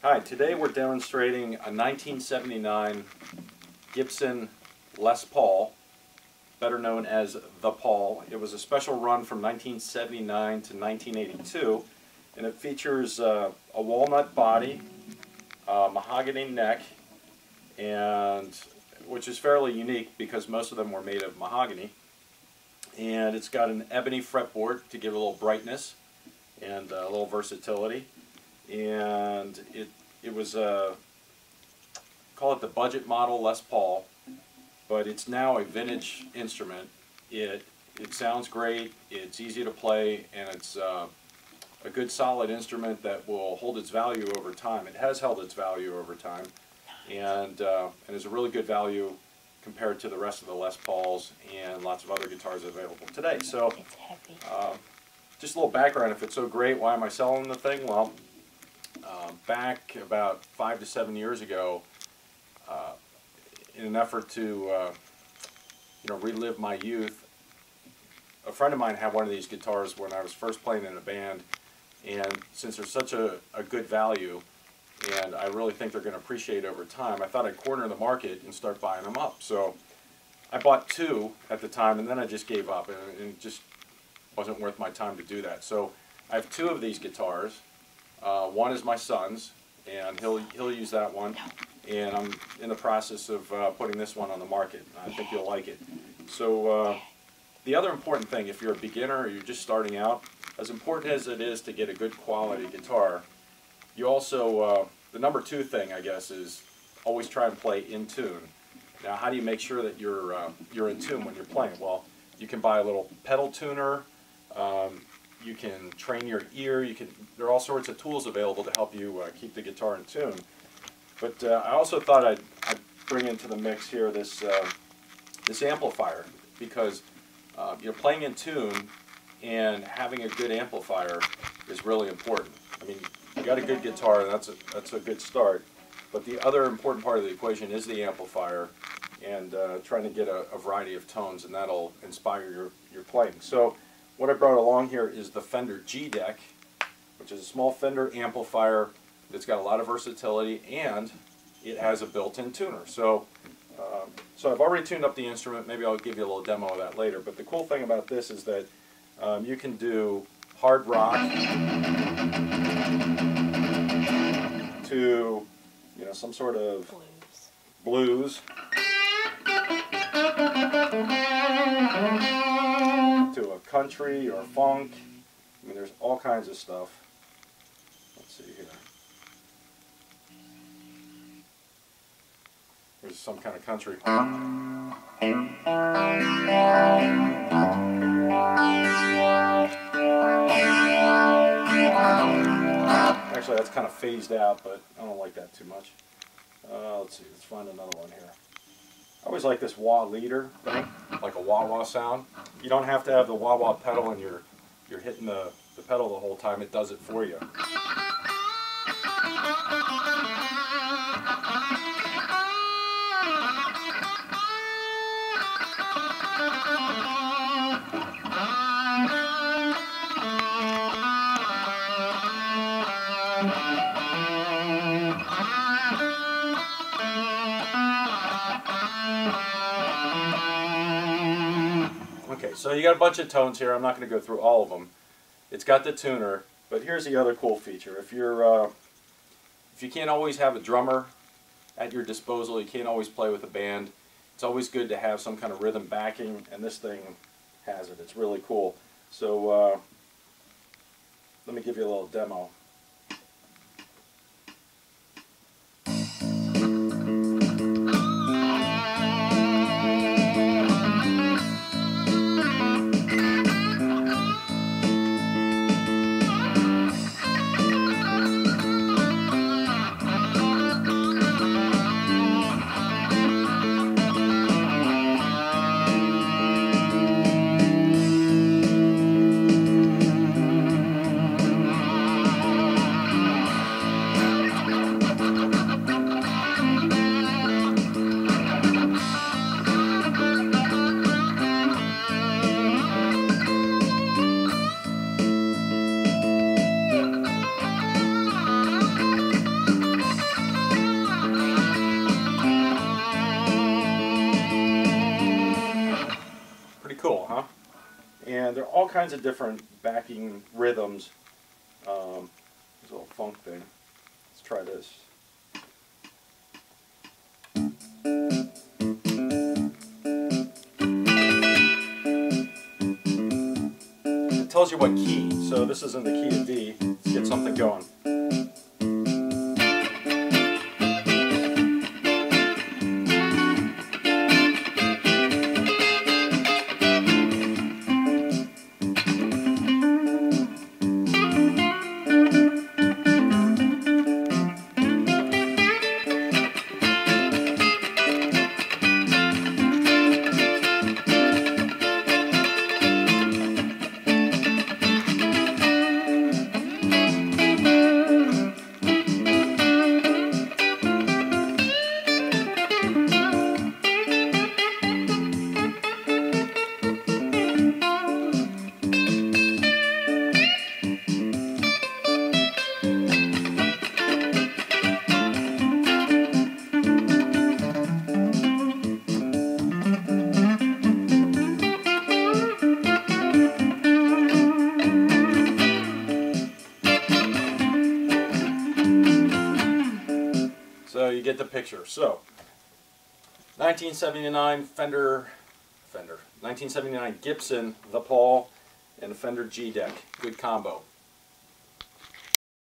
Hi, today we're demonstrating a 1979 Gibson Les Paul, better known as the Paul. It was a special run from 1979 to 1982, and it features a walnut body, mahogany neck, and which is fairly unique because most of them were made of mahogany. And it's got an ebony fretboard to give it a little brightness and a little versatility. And it was call it the budget model Les Paul, but it's now a vintage instrument. It sounds great, it's easy to play, and it's a good solid instrument that will hold its value over time. It has held its value over time, and is a really good value compared to the rest of the Les Pauls and lots of other guitars available today. So It's heavy. just a little background. If it's so great, why am I selling the thing? Well, back about 5 to 7 years ago, in an effort to relive my youth, a friend of mine had one of these guitars when I was first playing in a band, and since they're such a good value, and I really think they're going to appreciate over time, I thought I'd corner the market and start buying them up. So I bought two at the time, and then I just gave up, and it just wasn't worth my time to do that. So I have two of these guitars. One is my son's, and he'll use that one, and I'm in the process of putting this one on the market. I think you'll like it. So the other important thing, if you're a beginner or you're just starting out, as important as it is to get a good quality guitar, you also, the number two thing, I guess, is always try and play in tune. Now, how do you make sure that you're in tune when you're playing? Well, you can buy a little pedal tuner. You can train your ear. There are all sorts of tools available to help you keep the guitar in tune. But I also thought I'd bring into the mix here this amplifier, because playing in tune and having a good amplifier is really important. I mean, you got a good guitar, and that's a good start. But the other important part of the equation is the amplifier, and trying to get a variety of tones, and that'll inspire your playing. So what I brought along here is the Fender DEC, which is a small Fender amplifier that's got a lot of versatility, and it has a built-in tuner. So I've already tuned up the instrument. Maybe I'll give you a little demo of that later. But the cool thing about this is that you can do hard rock to some sort of blues to a country or funk. I mean, there's all kinds of stuff. Let's see here. Here's some kind of country. Actually, that's kind of phased out, but I don't like that too much. Let's see, let's find another one here. I always like this wah leader thing, like a wah-wah sound. You don't have to have the wah-wah pedal and you're hitting the pedal the whole time. It does it for you. Okay, so you got a bunch of tones here. I'm not going to go through all of them. It's got the tuner, but here's the other cool feature. If you can't always have a drummer at your disposal, you can't always play with a band, it's always good to have some kind of rhythm backing, and this thing has it. It's really cool. So let me give you a little demo. And there are all kinds of different backing rhythms. There's a little funk thing. Let's try this. It tells you what key, so this is in the key of D. Let's get something going. So you get the picture. So 1979 Fender, 1979 Gibson, the Paul, and a Fender G-Deck. Good combo.